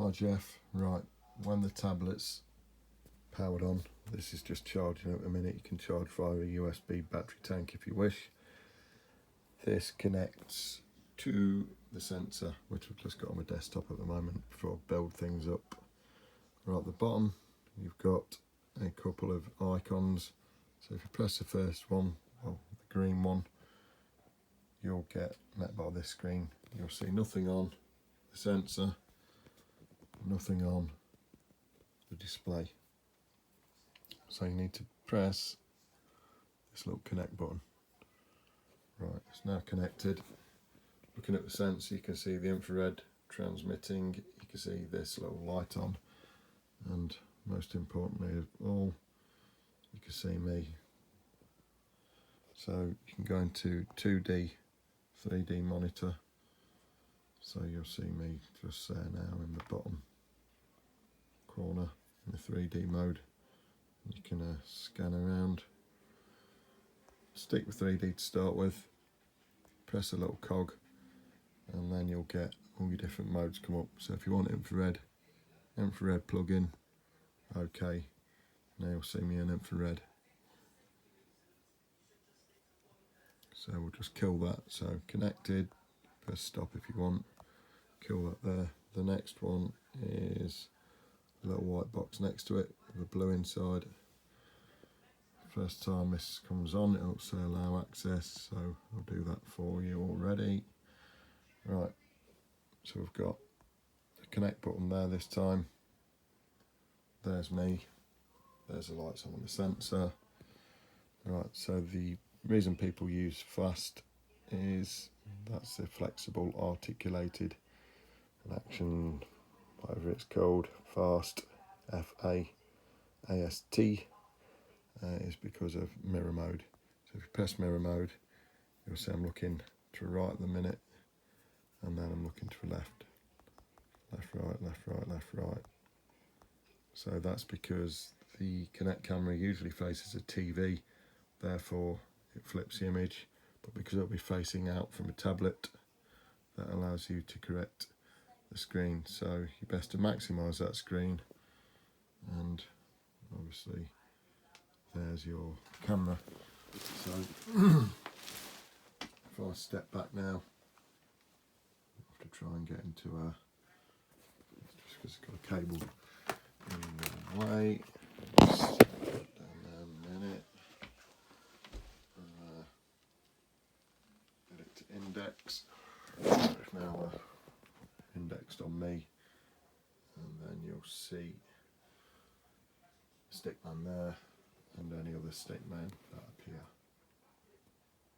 Hi Jeff, right, when the tablet's powered on, this is just charging at the minute. You can charge via a USB battery tank if you wish. This connects to the sensor, which I've just got on my desktop at the moment before I build things up. Right at the bottom you've got a couple of icons, so if you press the first one, well, the green one, you'll get met by this screen. You'll see nothing on the sensor, nothing on the display. So you need to press this little connect button. Right, it's now connected. Looking at the sensor, you can see the infrared transmitting, you can see this little light on, and most importantly of all, you can see me. So you can go into 2D, 3D monitor. So you'll see me just there now in the bottom corner in the 3D mode. You can scan around, stick with 3D to start with, press a little cog, and then you'll get all your different modes come up. So if you want infrared plug-in, okay, now you'll see me in infrared. So we'll just kill that. So connected, press stop if you want, kill that there. The next one is a little white box next to it with a blue inside. First time this comes on, it'll say allow access, so I'll do that for you already. Right, so we've got the connect button there this time. There's me, there's the lights on the sensor. Right, so the reason people use fast is that's the flexible articulated action, whatever it's called, fast, F-A-A-S-T, is because of mirror mode. So if you press mirror mode, you'll see I'm looking to the right at the minute, and then I'm looking to the left, left, right, left, right, left, right. So that's because the Kinect camera usually faces a TV, therefore it flips the image, but because it'll be facing out from a tablet, that allows you to correct the screen. So you're best to maximise that screen, and obviously there's your camera. So if I step back now, I have to try and get into just because it's got a cable in the way. Just put it down there a minute. Get it to index. It's now indexed on me, and then you'll see the stickman there and any other stickman that appear.